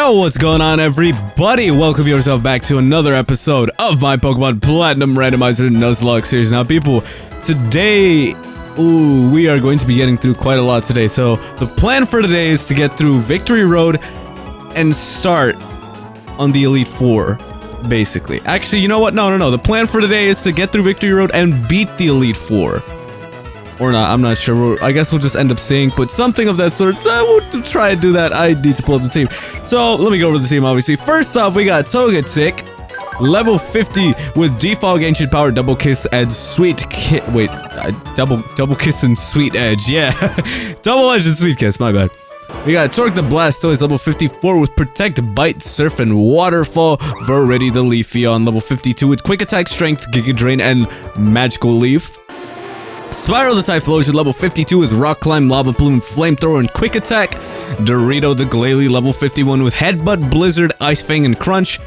Yo, what's going on, everybody? Welcome yourself back to another episode of my Pokemon Platinum Randomizer Nuzlocke series. Now, people, today, we are going to be getting through quite a lot today. So, the plan for today is to get through Victory Road and start on the Elite Four, basically. Actually, you know what? No. The plan for today is to get through Victory Road and beat the Elite Four. Or not, I'm not sure. I guess we'll just end up seeing, but something of that sort. So we'll try and do that. I need to pull up the team. So let me go over the team, obviously. First off, we got Togetic, level 50 with Defog, Ancient Power, Double Kiss, and Sweet Kiss. Wait, Double Kiss and Sweet Edge. Yeah, Double Edge and Sweet Kiss, my bad. We got Torque the Blastoise, level 54 with Protect, Bite, Surf, and Waterfall. Viridi the Leafeon, level 52 with Quick Attack, Strength, Giga Drain, and Magical Leaf. Spyro the Typhlosion, level 52 with Rock Climb, Lava Plume, Flamethrower, and Quick Attack. Dorito the Glalie, level 51 with Headbutt, Blizzard, Ice Fang, and Crunch.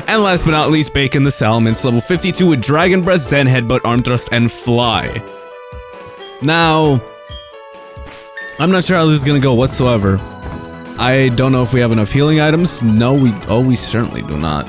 And last but not least, Bacon the Salamence, level 52 with Dragon Breath, Zen, Headbutt, Arm Thrust, and Fly. Now, I'm not sure how this is gonna go whatsoever. I don't know if we have enough healing items. No, we certainly do not.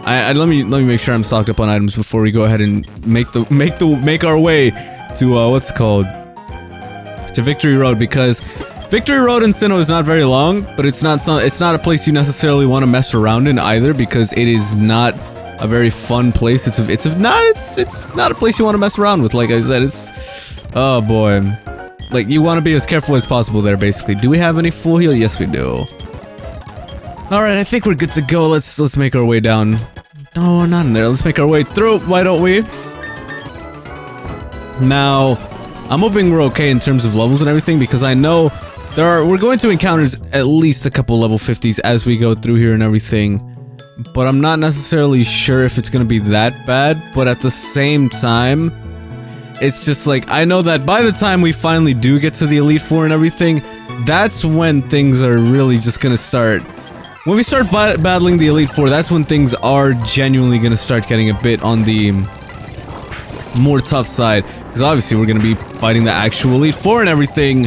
Let me make sure I'm stocked up on items before we go ahead and make our way to what's it called, to Victory Road, because Victory Road in Sinnoh is not very long, but it's not a place you necessarily want to mess around in either, because it is not a very fun place. It's not a place you want to mess around with. Like I said, oh boy, like you want to be as careful as possible there. Basically, do we have any full heal? Yes, we do. All right, I think we're good to go. Let's make our way down. No, we're not in there. Let's make our way through. Why don't we? Now, I'm hoping we're okay in terms of levels and everything, because I know we're going to encounter at least a couple level 50s as we go through here and everything, but I'm not necessarily sure if it's gonna be that bad. But at the same time, it's just like, I know that by the time we finally do get to the Elite Four and everything, that's when things are really just gonna start. When we start battling the Elite Four, that's when things are genuinely gonna start getting a bit on the more tough side, because obviously we're gonna be fighting the actual Elite Four and everything.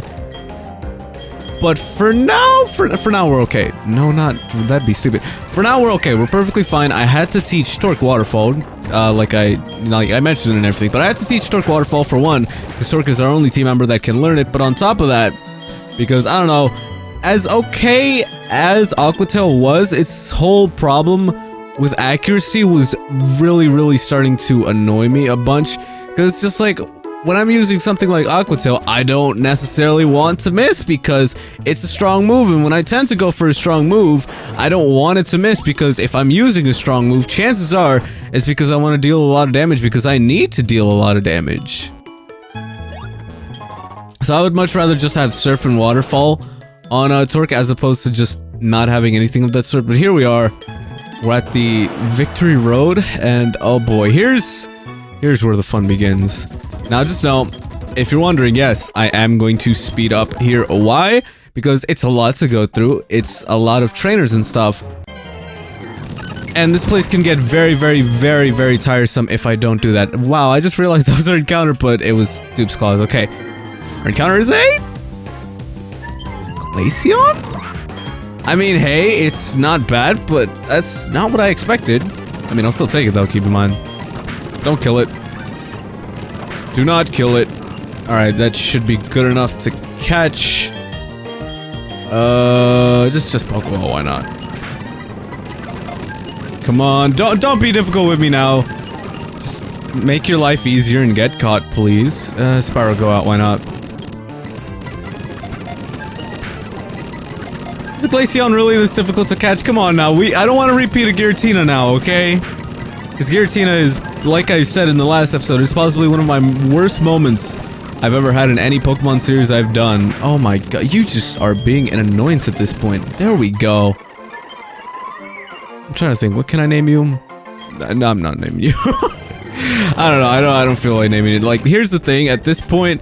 But for now, we're okay. No, that'd be stupid. For now, we're okay. We're perfectly fine. I had to teach Torque Waterfall, like I mentioned it and everything. But I had to teach Torque Waterfall for one, because Torque is our only team member that can learn it. But on top of that, because I don't know, as okay as Aquatail was, its whole problem with accuracy was really starting to annoy me a bunch, because it's just like, when I'm using something like Aquatail, I don't necessarily want to miss because it's a strong move, and when I tend to go for a strong move, I don't want it to miss, because if I'm using a strong move, chances are it's because I want to deal a lot of damage, because I need to deal a lot of damage. So I would much rather just have Surf and Waterfall on Torque as opposed to just not having anything of that sort. But here we are. We're at the Victory Road, and oh boy, here's where the fun begins. Now, just know, if you're wondering, yes, I am going to speed up here. Why? Because it's a lot to go through. It's a lot of trainers and stuff. And this place can get very tiresome if I don't do that. Wow, I just realized that was our encounter, but it was Dupe's Claws. Okay. Our encounter is a Glaceon? I mean, hey, it's not bad, but that's not what I expected. I mean, I'll still take it though, keep in mind. Don't kill it. Do not kill it. Alright, that should be good enough to catch. Just Pokeball, why not? Come on, don't be difficult with me now. Just make your life easier and get caught, please. Spyro, go out, why not? Is Glaceon really this difficult to catch? Come on now, I don't want to repeat a Giratina now, okay? Because Giratina is, like I said in the last episode, is possibly one of my worst moments I've ever had in any Pokemon series I've done. Oh my god, you just are being an annoyance at this point. There we go. I'm trying to think, what can I name you? No, I'm not naming you. I don't know, I don't feel like naming it. Like, here's the thing, at this point,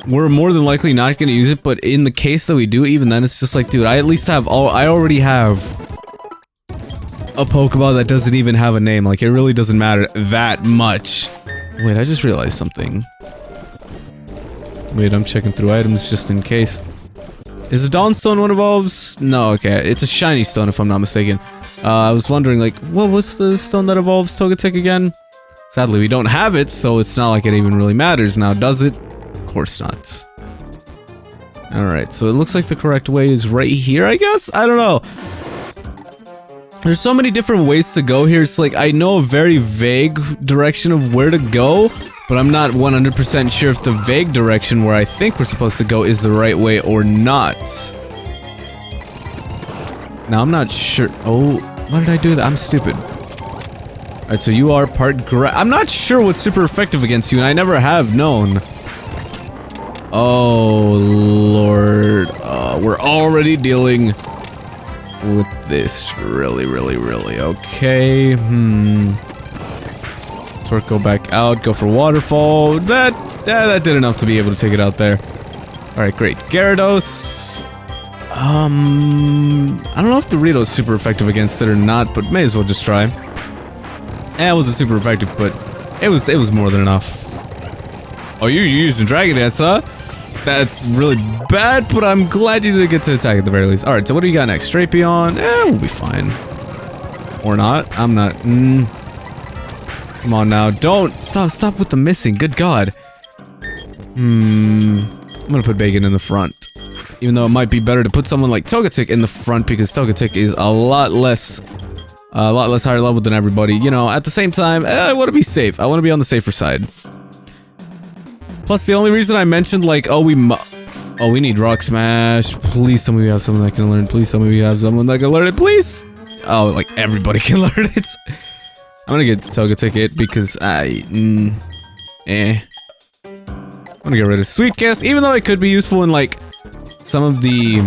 we're more than likely not gonna use it, but in the case that we do, even then, it's just like, dude, I already have a Pokeball that doesn't even have a name. Like, it really doesn't matter that much. Wait, I just realized something. Wait, I'm checking through items just in case. Is the Dawnstone what evolves? No, okay. It's a shiny stone if I'm not mistaken. I was wondering, like, what was the stone that evolves Togetic again? Sadly, we don't have it, so it's not like it even really matters now, does it? Of course not. Alright, so it looks like the correct way is right here, I guess? I don't know. There's so many different ways to go here. It's like, I know a very vague direction of where to go, but I'm not 100% sure if the vague direction where I think we're supposed to go is the right way or not. Now, I'm not sure. Oh, why did I do that? I'm stupid. Alright, so you are part I'm not sure what's super effective against you, and I never have known. Oh, Lord. We're already dealing with this. Really. Okay. Torque, go back out. Go for Waterfall. That did enough to be able to take it out there. Alright, great. Gyarados. I don't know if Dorito's super effective against it or not, but may as well just try. It wasn't super effective, but it was more than enough. Oh, you're using Dragon Dance, huh? That's really bad, but I'm glad you did get to attack at the very least. Alright, so what do you got next? Drapion? We'll be fine. Or not. I'm not. Come on now. Don't. Stop with the missing. Good God. I'm gonna put Bacon in the front. Even though it might be better to put someone like Togetic in the front, because Togetic is a lot less higher level than everybody. You know, at the same time, I want to be safe. I want to be on the safer side. Plus, the only reason I mentioned, like, we need Rock Smash. Please tell me we have someone that can learn. Please tell me we have someone that can learn it. Please. Oh, like, everybody can learn it. I'm gonna get Togetic it because I'm gonna get rid of Sweet Kiss, even though it could be useful in, like, some of the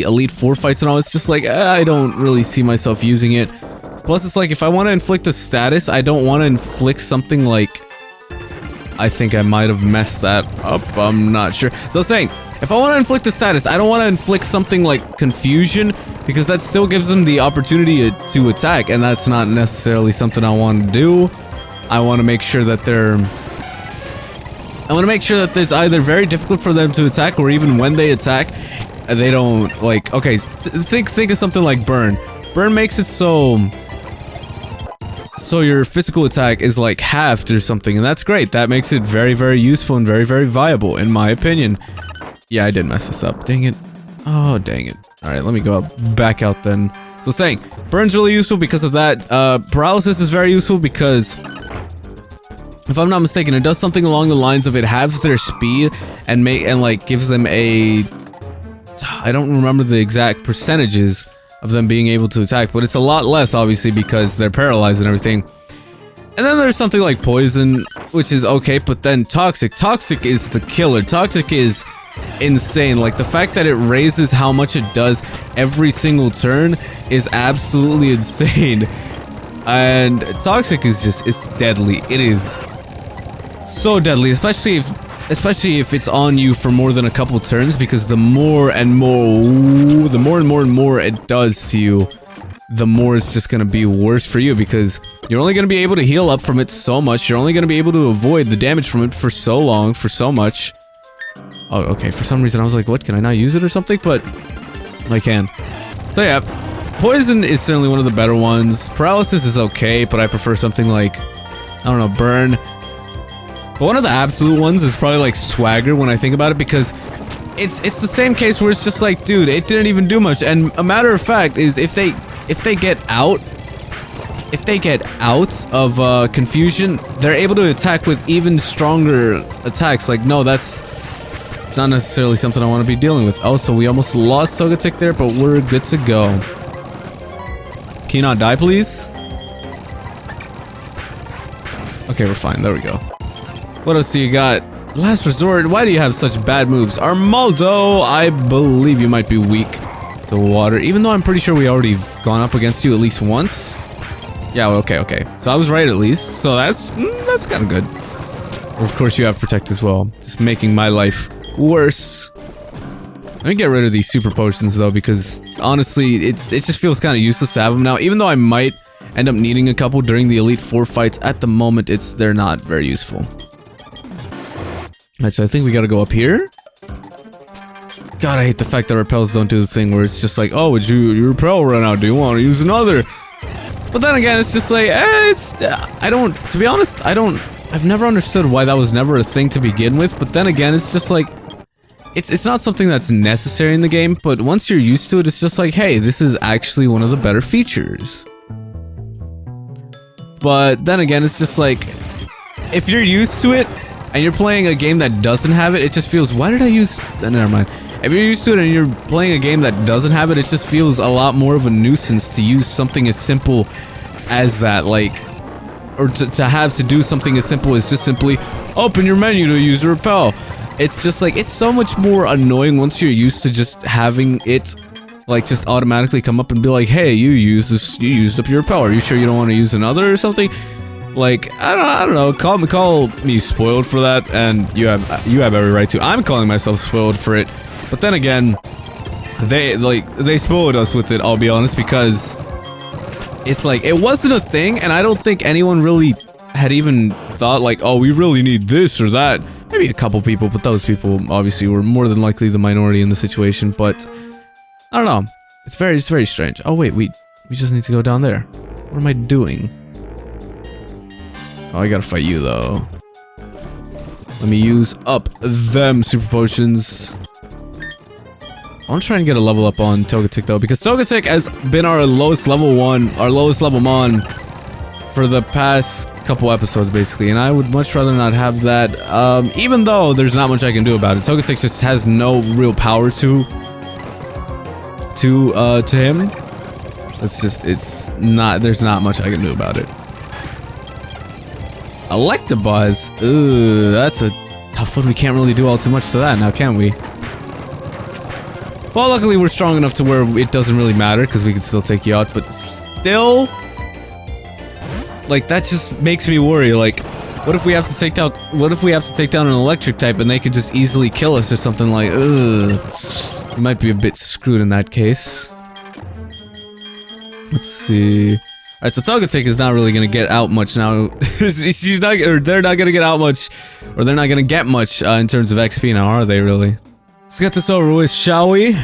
Elite Four fights and all. It's just like, I don't really see myself using it. Plus, it's like, if I want to inflict a status, I don't want to inflict something like... I think I might have messed that up. I'm not sure. So I was saying, if I want to inflict a status, I don't want to inflict something like Confusion, because that still gives them the opportunity to attack, and that's not necessarily something I want to do. I want to make sure that it's either very difficult for them to attack, or even when they attack, they don't, like, okay, think of something like Burn. Burn makes it so your physical attack is like halved or something, and that's great. That makes it very, very useful and very, very viable, in my opinion. Yeah, I did mess this up. Dang it. Oh, dang it. Alright, let me go back out then. So saying, Burn's really useful because of that. Paralysis is very useful because, if I'm not mistaken, it does something along the lines of it halves their speed and like gives them a... I don't remember the exact percentages of them being able to attack, but it's a lot less, obviously, because they're paralyzed and everything. And then there's something like Poison, which is okay, but then Toxic. Toxic is the killer. Toxic is insane. Like, the fact that it raises how much it does every single turn is absolutely insane. And Toxic is just, it's deadly. It is so deadly, especially if it's on you for more than a couple turns, because the more and more it does to you, the more it's just gonna be worse for you, because you're only gonna be able to heal up from it so much. You're only gonna be able to avoid the damage from it for so long, for so much. Oh, okay, for some reason I was like, what, can I not use it or something? But I can. So yeah, Poison is certainly one of the better ones. Paralysis is okay, but I prefer something like, I don't know, Burn. But one of the absolute ones is probably like Swagger when I think about it, because it's the same case where it's just like, dude, it didn't even do much. And a matter of fact is, if they get out of Confusion, they're able to attack with even stronger attacks. Like, no, it's not necessarily something I want to be dealing with. Oh, so we almost lost Togetic there, but we're good to go. Can you not die, please? Okay, we're fine. There we go. What else do you got? Last Resort, why do you have such bad moves? Armaldo, I believe you might be weak to water, even though I'm pretty sure we already gone up against you at least once. Yeah, okay. So I was right at least, so that's kind of good. Of course you have Protect as well, just making my life worse. Let me get rid of these super potions though, because honestly, it just feels kind of useless to have them now, even though I might end up needing a couple during the Elite Four fights. At the moment, they're not very useful. Alright, so I think we gotta go up here. God, I hate the fact that repels don't do the thing where it's just like, oh, would your repel run out? Do you want to use another? But then again, it's just like, to be honest, I've never understood why that was never a thing to begin with, but then again, it's just like, it's not something that's necessary in the game, but once you're used to it, it's just like, hey, this is actually one of the better features. But then again, it's just like, if you're used to it, and you're playing a game that doesn't have it, it just feels, why did I use, never mind. If you're used to it and you're playing a game that doesn't have it, it just feels a lot more of a nuisance to use something as simple as that, like, or to have to do something as simple as just simply open your menu to use a repel. It's just like, it's so much more annoying once you're used to just having it, like, just automatically come up and be like, hey, you used up your repel. Are you sure you don't want to use another or something? Like, I don't know, call me spoiled for that, and you have every right to. I'm calling myself spoiled for it. But then again, they spoiled us with it, I'll be honest, because it's like, it wasn't a thing, and I don't think anyone really had even thought like, oh, we really need this or that. Maybe a couple people, but those people obviously were more than likely the minority in the situation, but I don't know. It's very strange. Oh wait, we just need to go down there. What am I doing? Oh, I gotta fight you though. Let me use up them super potions. I want to try and get a level up on Togetic though, because Togetic has been our lowest level mon for the past couple episodes basically, and I would much rather not have that, even though there's not much I can do about it. Togetic just has no real power to him. There's not much I can do about it. Electabuzz, ooh, that's a tough one. We can't really do all too much to that now, can we? Well, luckily we're strong enough to where it doesn't really matter, because we can still take you out, but still, like, that just makes me worry. Like, what if we have to take down an electric type and they could just easily kill us or something? Like, ugh, we might be a bit screwed in that case. Let's see. Alright, so Togetic is not really gonna get out much now. They're not gonna get out much, or they're not gonna get much in terms of XP now, are they really? Let's get this over with, shall we?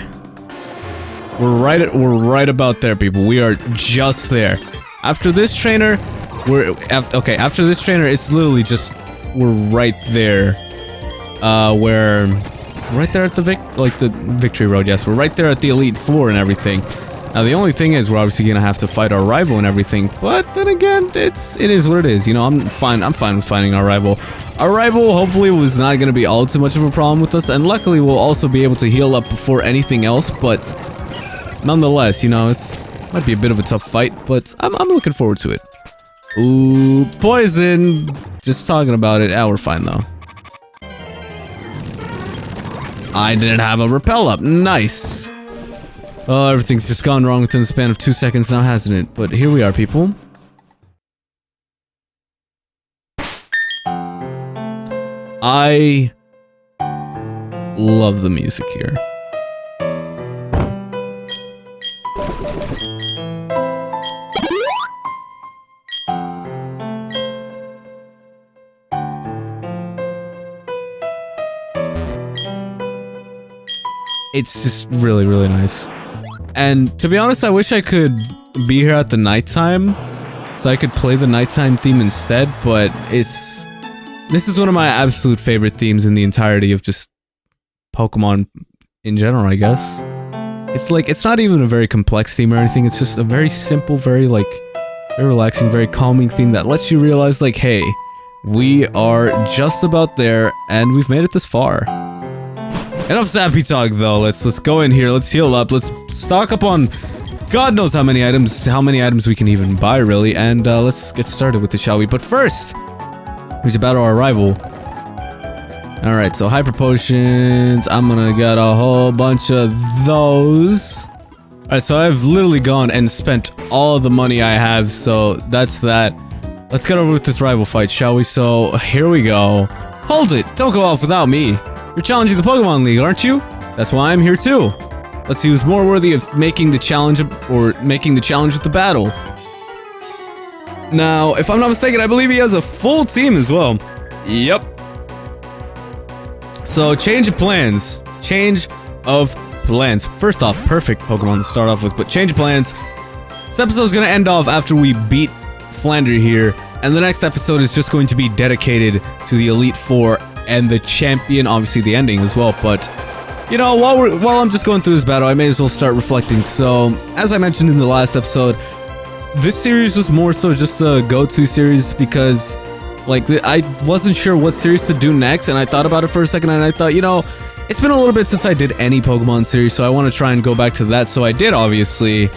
We're right about there, people. We are just there. After this trainer, after this trainer, it's literally just, we're right there. Right there at the victory road, yes. We're right there at the Elite Four and everything. Now, the only thing is, we're obviously gonna have to fight our rival and everything, but then again, it is what it is, you know. I'm fine with fighting our rival. Our rival, hopefully, was not gonna be all too much of a problem with us, and luckily, we'll also be able to heal up before anything else, but nonetheless, you know, might be a bit of a tough fight, but I'm looking forward to it. Ooh, poison! Just talking about it. We're fine, though. I didn't have a repel up. Nice! Oh, everything's just gone wrong within the span of 2 seconds now, hasn't it? But here we are, people. I love the music here. It's just really, really nice. And to be honest, I wish I could be here at the nighttime so I could play the nighttime theme instead, but this is one of my absolute favorite themes in the entirety of just Pokemon in general, I guess. It's like, it's not even a very complex theme or anything, it's just a very simple, very relaxing, very calming theme that lets you realize, like, hey, we are just about there, and we've made it this far. Enough sappy talk, though. Let's go in here, let's heal up, let's stock up on God knows how many items we can even buy, really, and let's get started with it, shall we? But first, we should battle our rival. Alright, so hyper potions, I'm gonna get a whole bunch of those. Alright, so I've literally gone and spent all the money I have, so that's that. Let's get over with this rival fight, shall we? So, here we go. Hold it! Don't go off without me! You're challenging the Pokemon League, aren't you? That's why I'm here too. Let's see who's more worthy of making the challenge, or making the challenge with the battle. Now, if I'm not mistaken, I believe he has a full team as well. Yep. So, change of plans. Change of plans. First off, perfect Pokemon to start off with, but change of plans. This episode is going to end off after we beat Flander here, and the next episode is just going to be dedicated to the Elite Four and the champion, obviously the ending as well. But you know, while I'm just going through this battle, I may as well start reflecting. So, as I mentioned in the last episode, this series was more so just a go-to series because, like, I wasn't sure what series to do next, and I thought about it for a second, and I thought, you know, it's been a little bit since I did any Pokemon series, so I want to try and go back to that. So I did, obviously.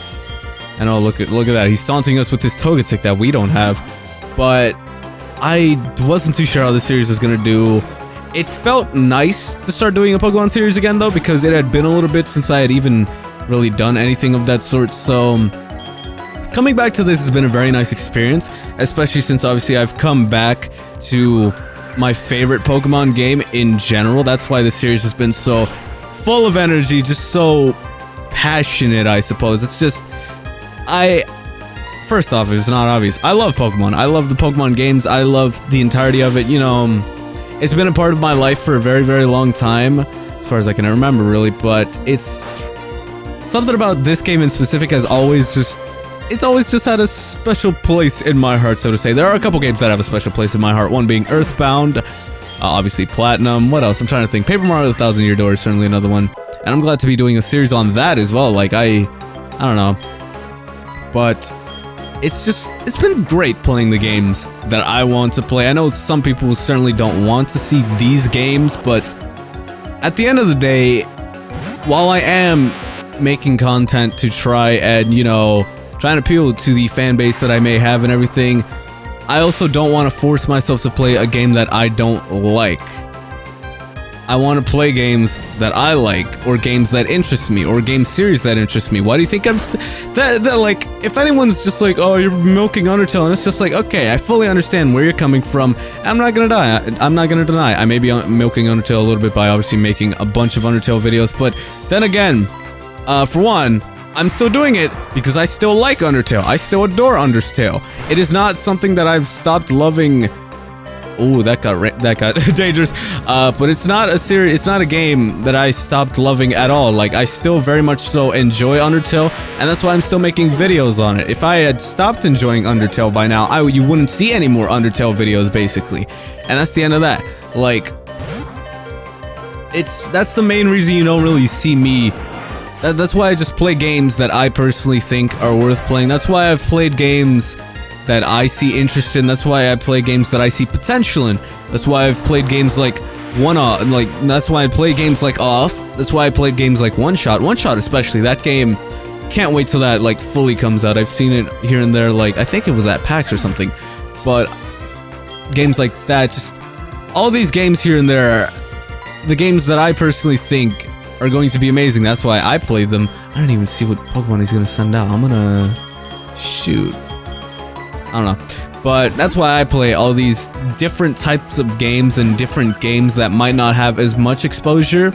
And oh, look at that. He's taunting us with this Togetic that we don't have. But I wasn't too sure how this series was going to do. It felt nice to start doing a Pokemon series again, though, because it had been a little bit since I had even really done anything of that sort. So coming back to this has been a very nice experience, especially since obviously I've come back to my favorite Pokemon game in general. That's why this series has been so full of energy, just so passionate, I suppose. It's just, first off, it's not obvious, I love Pokemon. I love the Pokemon games. I love the entirety of it. You know, it's been a part of my life for a very, very long time, as far as I can remember, really. But it's something about this game in specific has always just, it's always just had a special place in my heart, so to say. There are a couple games that have a special place in my heart. One being Earthbound, obviously Platinum. What else? I'm trying to think. Paper Mario: The Thousand Year Door is certainly another one, and I'm glad to be doing a series on that as well. Like I don't know, but it's been great playing the games that I want to play. I know some people certainly don't want to see these games, but at the end of the day, while I am making content to try and, you know, try and appeal to the fan base that I may have and everything, I also don't want to force myself to play a game that I don't like. I want to play games that I like, or games that interest me, or game series that interest me. Why do you think I'm that like, if anyone's just like, oh, you're milking Undertale, and it's just like, okay, I fully understand where you're coming from. I'm not gonna I'm not gonna deny I may be milking Undertale a little bit by obviously making a bunch of Undertale videos, but then again, for one, I'm still doing it because I still like Undertale. I still adore Undertale. It is not something that I've stopped loving. Oh, that got dangerous. But it's not a series. It's not a game that I stopped loving at all. Like, I still very much so enjoy Undertale, and that's why I'm still making videos on it. If I had stopped enjoying Undertale by now, you wouldn't see any more Undertale videos, basically. And that's the end of that. Like, that's the main reason you don't really see me. That's why I just play games that I personally think are worth playing. That's why I've played games that I see interest in. That's why I play games that I see potential in. That's why I've played games like One-Off, like, that's why I play games like Off. That's why I played games like One-Shot. One-Shot especially, that game, can't wait till that, like, fully comes out. I've seen it here and there, like, I think it was at PAX or something. But games like that, just, all these games here and there, the games that I personally think are going to be amazing. That's why I played them. I don't even see what Pokemon he's gonna send out. I'm gonna shoot. I don't know, but that's why I play all these different types of games and different games that might not have as much exposure.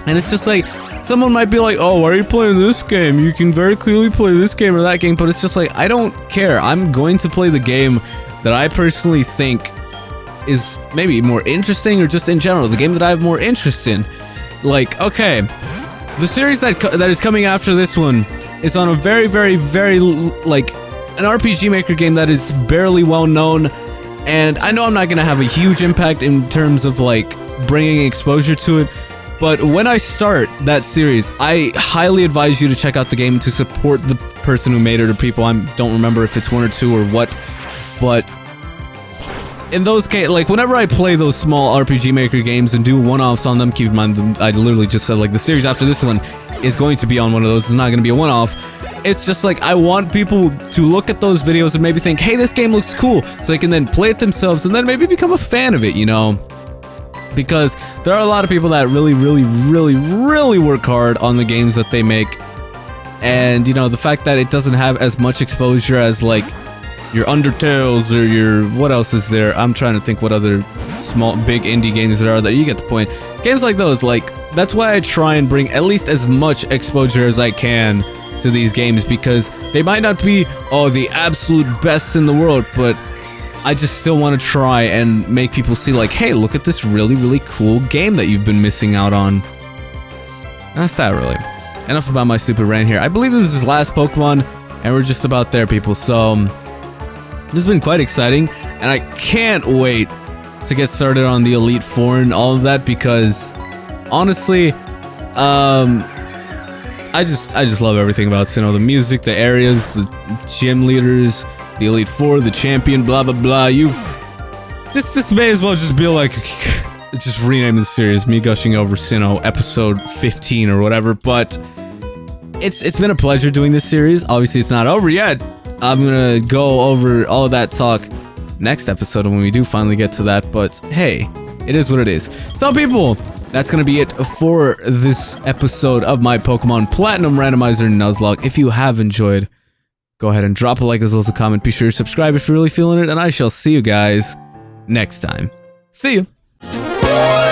And it's just like, someone might be like, oh, why are you playing this game? You can very clearly play this game or that game, but it's just like, I don't care. I'm going to play the game that I personally think is maybe more interesting, or just in general, the game that I have more interest in. Like, okay, the series that is coming after this one is on a very, very, very, like, an RPG Maker game that is barely well known, and I know I'm not gonna have a huge impact in terms of like bringing exposure to it, but when I start that series, I highly advise you to check out the game to support the person who made it, or people. I don't remember if it's one or two or what, but in those cases, like, whenever I play those small RPG Maker games and do one-offs on them, keep in mind, I literally just said, like, the series after this one is going to be on one of those. It's not going to be a one-off. It's just like, I want people to look at those videos and maybe think, hey, this game looks cool, so they can then play it themselves and then maybe become a fan of it, you know? Because there are a lot of people that really, really, really, really work hard on the games that they make. And, you know, the fact that it doesn't have as much exposure as, like, your Undertales or your, what else is there? I'm trying to think what other small, big indie games there are, that you get the point. Games like those, like, that's why I try and bring at least as much exposure as I can to these games, because they might not be, oh, the absolute best in the world, but I just still want to try and make people see, like, hey, look at this really, really cool game that you've been missing out on. That's that really. Enough about my stupid rant here. I believe this is his last Pokemon, and we're just about there, people. So, this has been quite exciting, and I can't wait to get started on the Elite Four and all of that, because honestly, I just love everything about Sinnoh. The music, the areas, the gym leaders, the Elite Four, the champion, blah blah blah. This may as well just be like, just rename the series, me gushing over Sinnoh episode 15 or whatever. But it's been a pleasure doing this series. Obviously, it's not over yet. I'm gonna go over all of that talk next episode when we do finally get to that. But hey, it is what it is. So people, that's gonna be it for this episode of my Pokemon Platinum Randomizer Nuzlocke. If you have enjoyed, go ahead and drop a like as well as a comment. Be sure to subscribe if you're really feeling it, and I shall see you guys next time. See you!